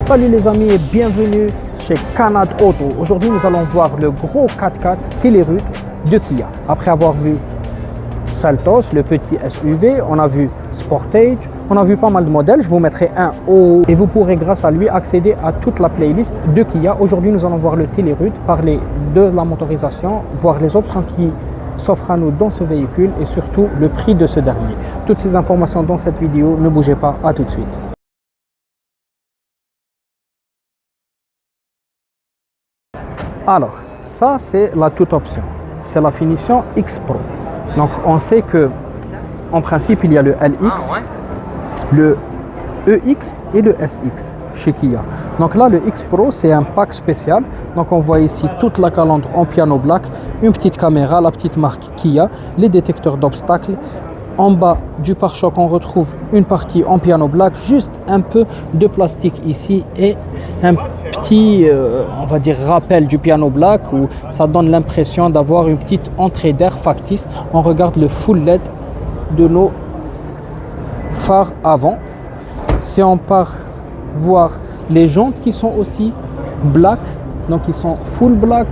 Salut les amis et bienvenue chez Canad Auto. Aujourd'hui nous allons voir le gros 4x4 Teleroot de Kia. Après avoir vu Seltos, le petit SUV, on a vu Sportage, on a vu pas mal de modèles. Je vous mettrai un haut et vous pourrez grâce à lui accéder à toute la playlist de Kia. Aujourd'hui nous allons voir le Teleroot, parler de la motorisation, voir les options qui s'offrent à nous dans ce véhicule et surtout le prix de ce dernier. Toutes ces informations dans cette vidéo, ne bougez pas, à tout de suite. Alors, ça c'est la toute option, c'est la finition X Pro. Donc on sait que en principe il y a le LX, le EX et le SX chez Kia. Donc là le X Pro c'est un pack spécial. Donc on voit ici toute la calandre en piano black, une petite caméra, la petite marque Kia, les détecteurs d'obstacles. En bas du pare-choc, on retrouve une partie en piano black, juste un peu de plastique ici et un petit, on va dire, rappel du piano black où ça donne l'impression d'avoir une petite entrée d'air factice. On regarde le full LED de nos phares avant. Si on part voir les jantes qui sont aussi black, donc ils sont full black,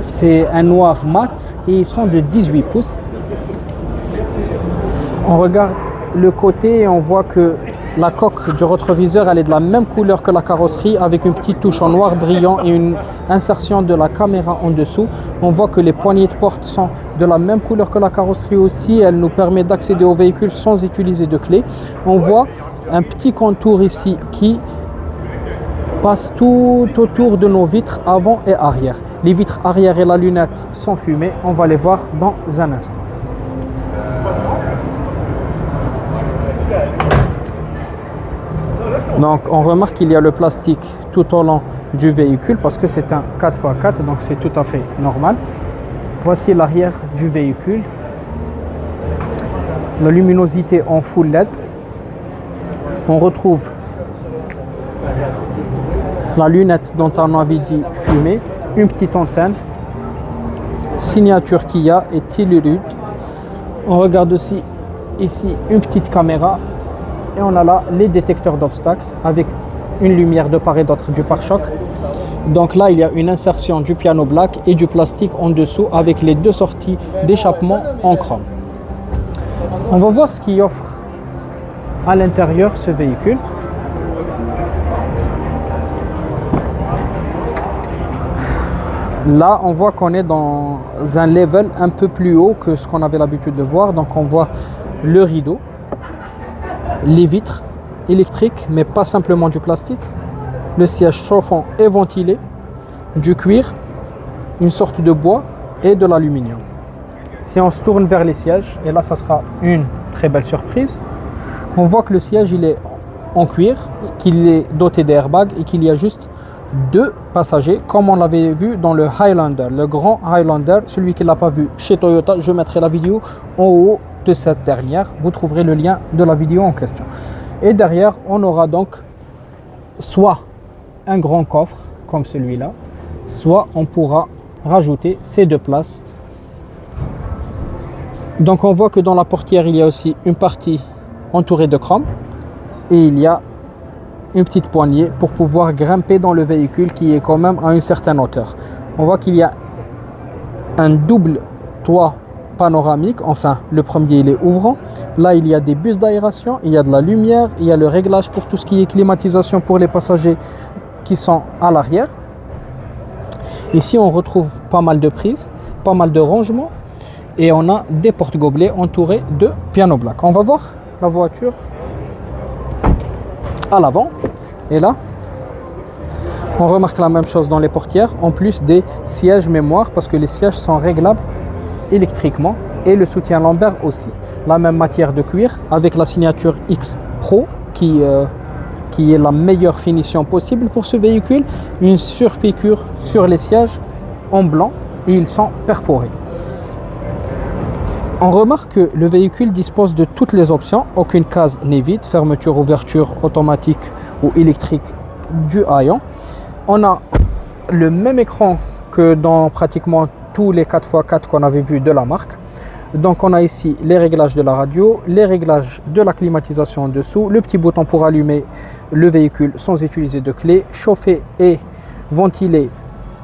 c'est un noir mat et ils sont de 18 pouces. On regarde le côté et on voit que la coque du rétroviseur elle est de la même couleur que la carrosserie avec une petite touche en noir brillant et une insertion de la caméra en dessous. On voit que les poignées de porte sont de la même couleur que la carrosserie aussi. Elle nous permet d'accéder au véhicule sans utiliser de clé. On voit un petit contour ici qui passe tout autour de nos vitres avant et arrière. Les vitres arrière et la lunette sont fumées. On va les voir dans un instant. Donc on remarque qu'il y a le plastique tout au long du véhicule parce que c'est un 4x4, donc c'est tout à fait normal. Voici l'arrière du véhicule. La luminosité en full LED. On retrouve la lunette dont on avait dit fumée, une petite antenne, signature Kia et Teleroot. On regarde aussi ici une petite caméra. Et on a là les détecteurs d'obstacles avec une lumière de part et d'autre du pare-choc. Donc là, il y a une insertion du piano black et du plastique en dessous avec les deux sorties d'échappement en chrome. On va voir ce qui offre à l'intérieur ce véhicule. Là, on voit qu'on est dans un level un peu plus haut que ce qu'on avait l'habitude de voir. Donc on voit le rideau, les vitres électriques, mais pas simplement du plastique, le siège chauffant et ventilé, du cuir, une sorte de bois et de l'aluminium. Si on se tourne vers les sièges, et là ça sera une très belle surprise, on voit que le siège il est en cuir, qu'il est doté d'airbags et qu'il y a juste deux passagers comme on l'avait vu dans le Highlander, le grand Highlander. Celui qui ne l'a pas vu chez Toyota, je mettrai la vidéo en haut de cette dernière, vous trouverez le lien de la vidéo en question. Et derrière on aura donc soit un grand coffre comme celui-là, soit on pourra rajouter ces deux places. Donc on voit que dans la portière il y a aussi une partie entourée de chrome et il y a une petite poignée pour pouvoir grimper dans le véhicule qui est quand même à une certaine hauteur. On voit qu'il y a un double toit panoramique, enfin le premier il est ouvrant. Là il y a des bus d'aération, il y a de la lumière, il y a le réglage pour tout ce qui est climatisation pour les passagers qui sont à l'arrière. Ici on retrouve pas mal de prises, pas mal de rangements et on a des porte-gobelets entourés de piano black. On va voir la voiture à l'avant et là on remarque la même chose dans les portières en plus des sièges mémoire parce que les sièges sont réglables électriquement et le soutien lombaire aussi. La même matière de cuir avec la signature X Pro qui est la meilleure finition possible pour ce véhicule. Une surpiqûre sur les sièges en blanc et ils sont perforés. On remarque que le véhicule dispose de toutes les options, aucune case n'est vide, fermeture, ouverture automatique ou électrique du haillon. On a le même écran que dans pratiquement tous les 4x4 qu'on avait vu de la marque. Donc on a ici les réglages de la radio, les réglages de la climatisation en dessous, le petit bouton pour allumer le véhicule sans utiliser de clé, chauffer et ventiler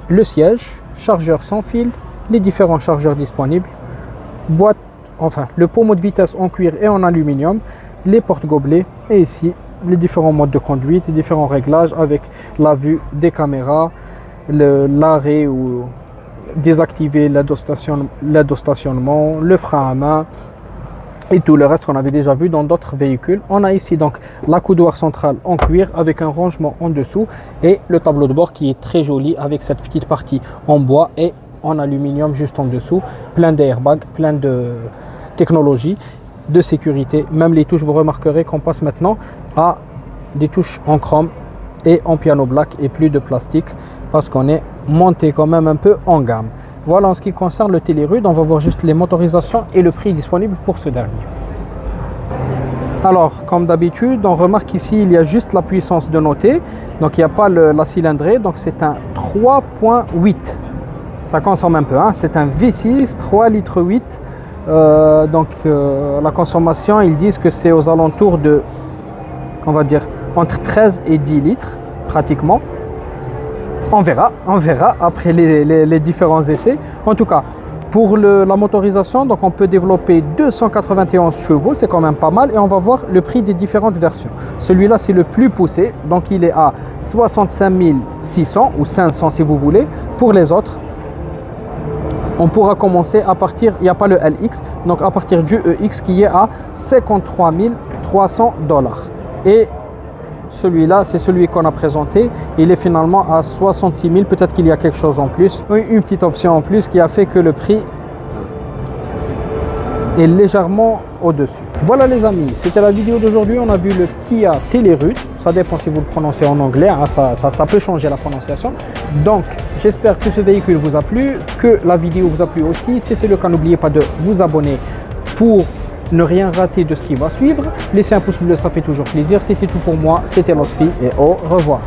le siège, chargeur sans fil, les différents chargeurs disponibles, boîte, enfin le pommeau de vitesse en cuir et en aluminium, les porte-gobelets et ici les différents modes de conduite, les différents réglages avec la vue des caméras, l'arrêt ou désactiver l'aide au stationnement, le frein à main et tout le reste qu'on avait déjà vu dans d'autres véhicules. On a ici donc la coudoir centrale en cuir avec un rangement en dessous et le tableau de bord qui est très joli avec cette petite partie en bois et en aluminium juste en dessous, plein d'airbags, plein de technologie de sécurité. Même les touches, vous remarquerez qu'on passe maintenant à des touches en chrome et en piano black et plus de plastique parce qu'on est monté quand même un peu en gamme. Voilà en ce qui concerne le Telerude, on va voir juste les motorisations et le prix disponible pour ce dernier. Alors comme d'habitude, on remarque ici il y a juste la puissance de noter, donc il n'y a pas la cylindrée, donc c'est un 3.8. Ça consomme un peu, hein. C'est un V6 3 litres 8. La consommation, ils disent que c'est aux alentours de, on va dire, entre 13 et 10 litres pratiquement. On verra après les différents essais. En tout cas, pour la motorisation, donc on peut développer 291 chevaux, c'est quand même pas mal. Et on va voir le prix des différentes versions. Celui-là, c'est le plus poussé, donc il est à 65 600 ou 500 si vous voulez. Pour les autres, on pourra commencer à partir, il n'y a pas le LX, donc à partir du EX qui est à 53 300 $. Et celui-là, c'est celui qu'on a présenté. Il est finalement à 66 000. Peut-être qu'il y a quelque chose en plus, une petite option en plus qui a fait que le prix est légèrement au-dessus. Voilà les amis, c'était la vidéo d'aujourd'hui. On a vu le Kia Telerude. Ça dépend si vous le prononcez en anglais, hein, ça peut changer la prononciation. Donc, j'espère que ce véhicule vous a plu, que la vidéo vous a plu aussi. Si c'est le cas, n'oubliez pas de vous abonner pour ne rien rater de ce qui va suivre. Laissez un pouce bleu, ça fait toujours plaisir. C'était tout pour moi, c'était Lotfi et au revoir.